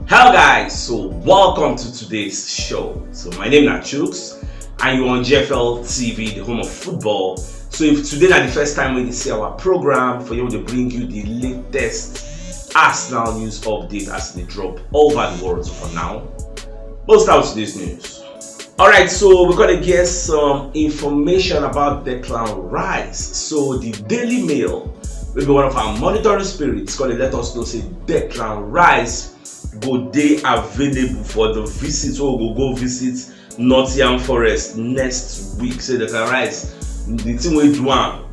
Hello guys, so welcome to today's show. So my name is CHUKS and you're on GFL TV, the home of football. So if today is the first time we see our program, for you to bring you the latest Arsenal news update as they drop all over the world. So for now, we'll start with today's news. Alright, so we're gonna get some information about Declan Rice. So the Daily Mail will be one of our monitoring spirits gonna let us know say Declan Rice go dey available for the visit. So we'll go visit Nottingham Forest next week. Say Declan Rice, the thing we do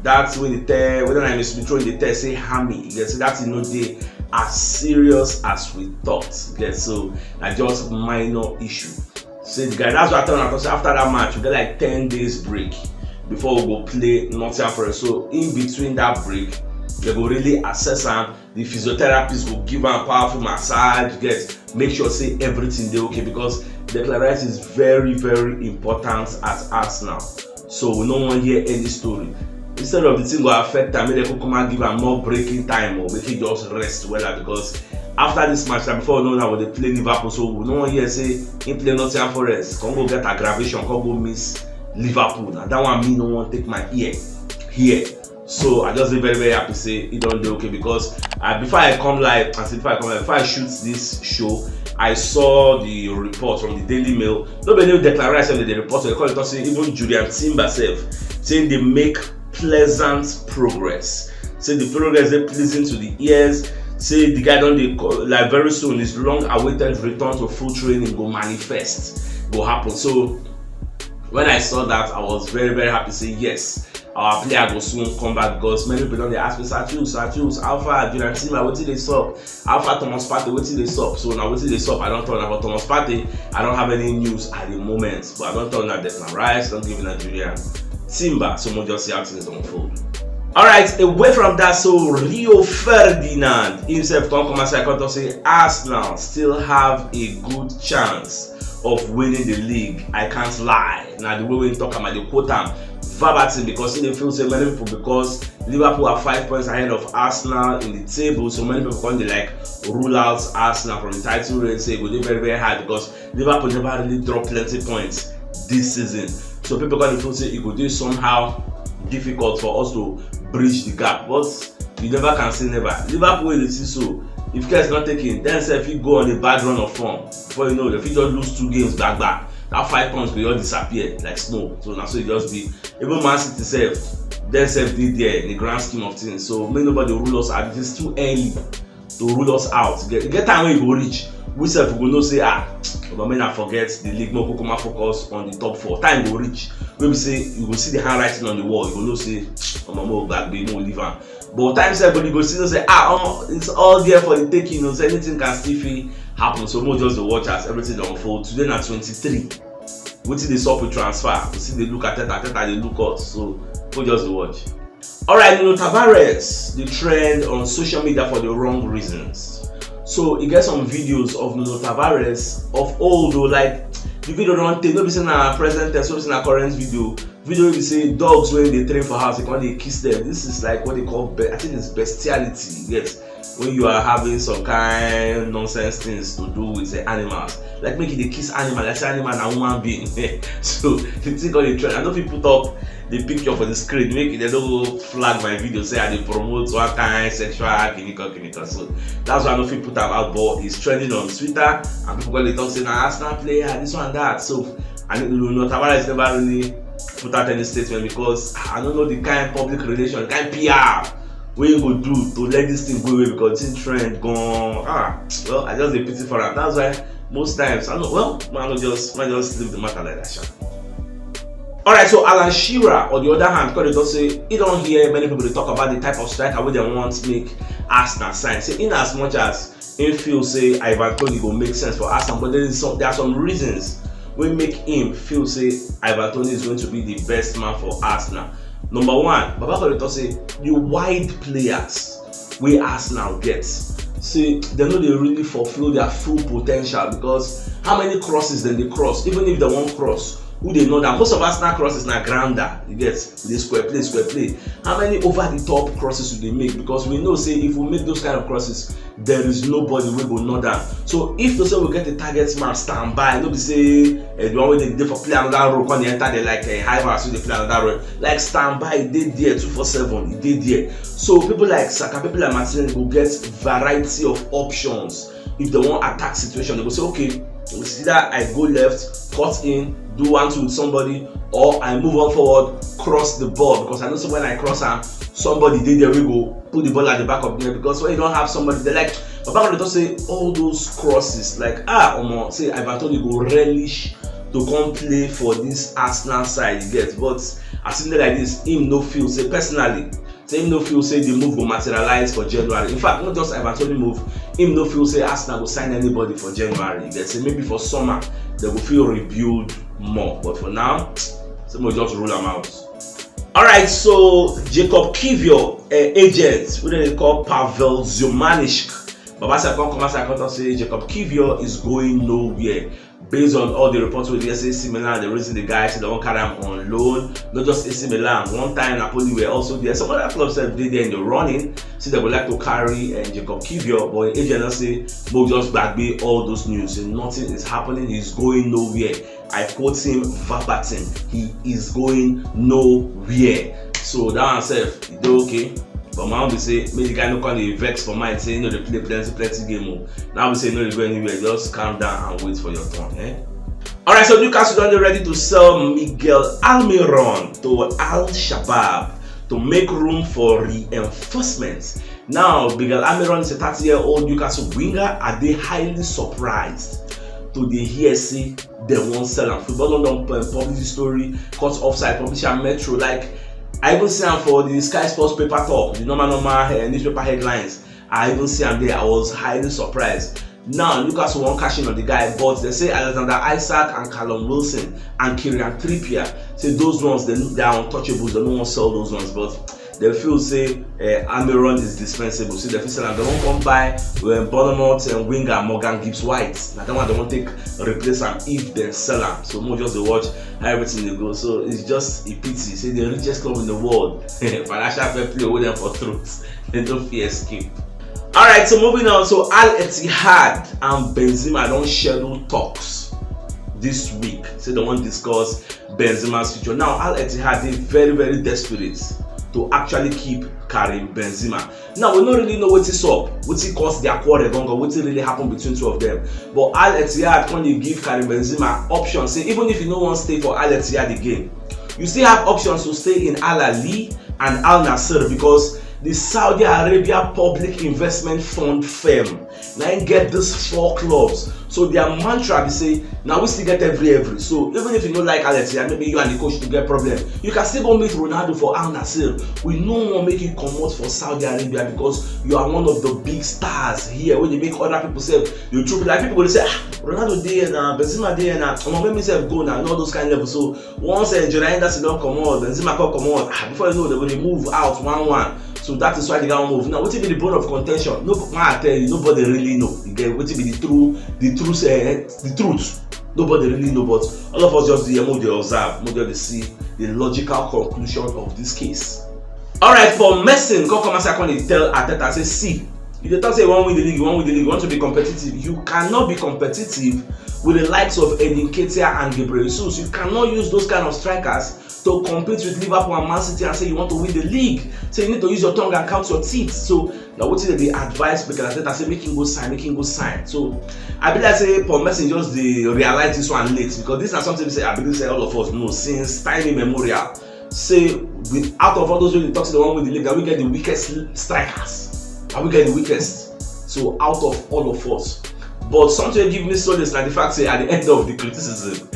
that's when they tell whether I miss Mitro they tell say hammy. You see that's no day as serious as we thought. Okay, so I just minor issue. Say the guy, that's what I told him. After that match, we get like 10 days break before we go play Nottingham Forest. So in between that break, they go really assess him. The physiotherapist will give him powerful massage, make sure say everything they okay, because Declan Rice is very, very important at Arsenal. So we don't want to hear any story. Instead of the thing will affect him, they could come and give him more breaking time or make him just rest well, because after this match, before we know now they play Liverpool, so we don't want to hear say he play Nottingham Forest, can go get aggravation, can go miss Liverpool. Now that one me no want take my ear here. So I just be very, very happy say it don't do okay, because before I come live, before I shoot this show, I saw the report from the Daily Mail. Nobody knew Declan Rice and the report. They call it also even Julian Timber self saying they make pleasant progress. Say the progress is pleasing to the ears. Say the guy don't like very soon his long-awaited return to full training go manifest, go happen. So when I saw that, I was very, very happy. Say yes, our player will soon come back, because many people don't ask me, Sir, Alpha, Julian Timber, what did they stop? Alpha Thomas Partey, what did they stop? So now what did they stop? I don't talk about Thomas Partey. I don't have any news at the moment, but I don't talk about Declan Rice, don't give me Julian Timber. So we'll just see how things unfold. Alright, away from that, so Rio Ferdinand himself come and say Arsenal still have a good chance of winning the league. I can't lie. Now the way we talk about the quote verbatim, because they feel so many people, because Liverpool are 5 points ahead of Arsenal in the table, so many people come they like rule out Arsenal from the title race, say go they very, very hard, because Liverpool never really drop plenty points this season. So people come feel say it could do somehow difficult for us to bridge the gap, but you never can say never. Liverpool will see so. If care is not taken, then if you go on a bad run of form, before you know, if you just lose 2 games back, that 5 points will just disappear like snow. So now so it just be even Man City self, then self did there in the grand scheme of things. So may nobody rule us out. It is too early to rule us out. Get time when you go reach. We self will not say but may not forget the league. No come focus on the top 4. Time will reach. Maybe say you will see the handwriting on the wall. You will not say more back be more leave. But times everybody go see and say it's all there for the taking. So anything can still happen. So more just the watch as everything unfold. Today na 23. We see the stop with transfer. We see they look at it, they look us. So we'll just watch. Alright, Nuno Tavares, the trend on social media for the wrong reasons. So you get some videos of Nuno Tavares of old, though, like the video don't take, no be saying a present tense, no be saying a current video. Video will say dogs when they train for house, they can't kiss them. This is like what they call, I think it's bestiality. Yes, when you are having some kind nonsense things to do with the animals, like making the kiss animal, like say animal and human being. So the thing on the trend. I know people put up the picture for the screen, make it they don't go flag my video, say they promote one kind sexual clinical. So that's why I know people put out, but it's trending on Twitter and people they talk saying Arsenal player, this one that. So I know Tavares never really put out any statement, because I don't know the kind of public relation, the kind of PR what you go do to let this thing go away, because it's trend gone. Well, I just a pity for that. That's why most times I know. Well, might just leave the matter like that. Alright, so Alan Shearer, on the other hand, because they don't say you don't hear many people they talk about the type of striker where they want to make Arsenal sign. Say in as much as him feel say Ivan Toney will make sense for Arsenal, but there are some reasons we make him feel say Ivan Toney is going to be the best man for Arsenal. Number one, Baba Koreto say the wide players we Arsenal get, say they know they really fulfill their full potential, because how many crosses then they cross, even if they won't cross, who they know that most of Arsenal crosses na grounder, you get, the square play. How many over the top crosses do they make? Because we know say if we make those kind of crosses, there is nobody wey go know that. So if they say we get the target man stand by, no be say the one wey they dey for play another role, when they enter they like high pass, so they play another role, like stand by, e dey there 247, e dey there. So people like Saka, people like Martinelli go get variety of options. If they want attack situation, they go say, okay, it's either I go left, cut in, do 1-2 with somebody, or I move on forward, cross the ball. Because I know so when I cross am, somebody did there, we go put the ball at the back of there. Because when you don't have somebody, they like, but back on the top say all those crosses, like say Ivan Toney go relish to come play for this Arsenal side, you get. But as soon as like this, him no feel say personally. Him no feel say the move will materialize for January. In fact, not just Ivan Toney move, him no feel say Arsenal will sign anybody for January. They say maybe for summer they will feel rebuild more, but for now, some will just rule them out. Alright, so Jacob Kivior, agent, who they call Pavel Ziumanishk. Babasa come say Jacob Kivior is going nowhere. Based on all the reports with the AC Milan, the reason the guys they won't carry him on loan. Not just AC Milan. One time Napoli were also there. Some other clubs that did there in the running. See they would like to carry Jacob Kivior, but agent say we'll just backbeat all those news. And nothing is happening. He's going nowhere. I quote him verbatim. He is going nowhere. So that himself, he do okay. But man will say, maybe the guy no call the vex for mind, say, they play plenty game. Now we say, no, they go anywhere. Just calm down and wait for your turn. Alright, so Newcastle are ready to sell Miguel Almiron to Al Shabab to make room for reinforcements. Now, Miguel Almiron is a 30-year-old Newcastle winger. Are they highly surprised to the hear say they won't sell him? Football London publish the story, caught offside, publisher Metro, like. I even see him for the Sky Sports paper talk, the normal newspaper headlines. I even see him there. I was highly surprised. Now Newcastle won't cash in on the guy, but they say Alexander Isak and Callum Wilson and Kieran Trippier say those ones they are untouchables. They don't want to sell those ones, but they feel say Almiron is dispensable. See, they feel say they won't come by Bournemouth and winger Morgan Gibbs-White. Now that one they won't take replace him if they sell him. So more just they watch how everything they go. So it's just a pity. Say the richest club in the world, financial fair play with them for truth. They don't fear escape. Alright, so moving on. So Al Ittihad and Benzema don't schedule talks this week. So they won't discuss Benzema's future. Now Al Ittihad is very desperate to actually keep Karim Benzema. Now we don't really know what is up, what it caused their quarrel, what really happened between two of them. But Al Ittihad, when you give Karim Benzema options, say even if you don't want to stay for Al Ittihad again, you still have options to stay in Al Ahly and Al Nassr, because the Saudi Arabia Public Investment Fund firm now get these 4 clubs. So their mantra, they say, now we still get every. So even if you don't like Al Ittihad, maybe you and the coach to get problem, you can still go meet Ronaldo for Al Nassr. We no more make you come out for Saudi Arabia because you are one of the big stars here. When you make other people say, you true like people will say, Ronaldo there now, Benzema there now, make myself go now, and all those kind of levels. So once Jordan Henderson don't come out, Benzema come out, before you know they will move out 1-1. So that is why they got move. Now, what will be the bone of contention? No, I tell you, nobody really know. Again, what will be the truth? Nobody really know, but all of us just the observe, they see the logical conclusion of this case. Alright, for Messi, come and tell Arteta, say, see, if they talk say you want to win the league, you want to be competitive, you cannot be competitive with the likes of Edin Ketia and Gabriel Jesus. You cannot use those kind of strikers to compete with Liverpool and Man City and say you want to win the league. So you need to use your tongue and count your teeth. So now what is the advice because I say make him go sign. So I believe I say Paul Messi just realize this one late, because this is something I believe say all of us know since time immemorial. Say out of all those who talk to the one with the league, that we get the weakest strikers. And we get the weakest. So out of all of us. But something give me solace like the fact say at the end of the criticism,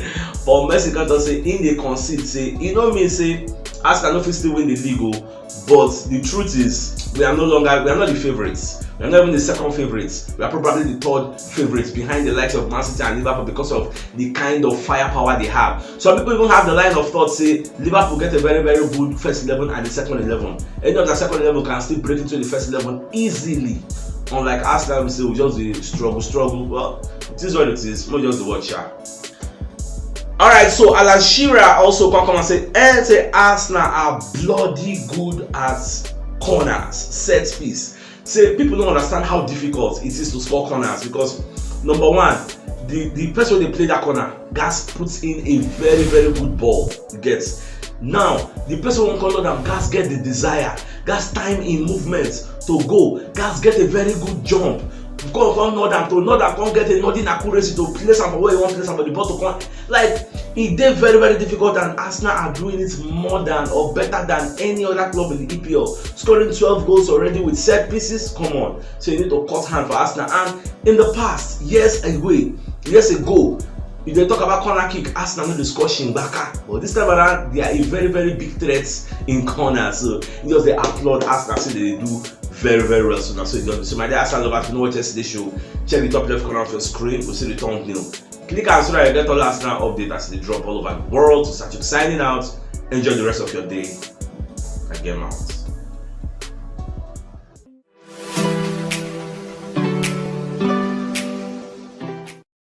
Paul Messi can't say in the conceit say, you know me say Arsenal no still win the league, but the truth is we are not the favorites. We are not even the second favorites. We are probably the third favorites behind the likes of Man City and Liverpool because of the kind of firepower they have. Some people even have the line of thought say Liverpool get a very good first 11 and the second 11. Any of the second 11 can still break into the first 11 easily. Unlike Arsenal, we just struggle. Well, it is what it is. Not just the watch. Alright, so Alan Shearer also come and say Arsenal are bloody good at corners, set piece. Say people don't understand how difficult it is to score corners because number one, the person they play that corner, Gas puts in a very, very good ball. You get now the person won't corner them, Gas get the desire, Gas time in movement to go, Gas get a very good jump. Come can't get a nodding accuracy to place am for where you want to place am for the ball to come. Like it did very, very difficult, and Arsenal are doing it more than or better than any other club in the EPL. Scoring 12 goals already with set pieces. Come on, so you need to cut hand for Arsenal. And in the past, years ago, if they talk about corner kick, Arsenal know the score Shingbaka. But this time around, they are a very, very big threat in corners. So just they applaud Arsenal, so they do very, very well. So now, so my dear Arsenal lovers, if you know what yesterday's show, check the top left corner of your screen. We'll see the thumbnail. Click on so that you get all Arsenal updates as they drop all over the world. So start signing out. Enjoy the rest of your day. I get out.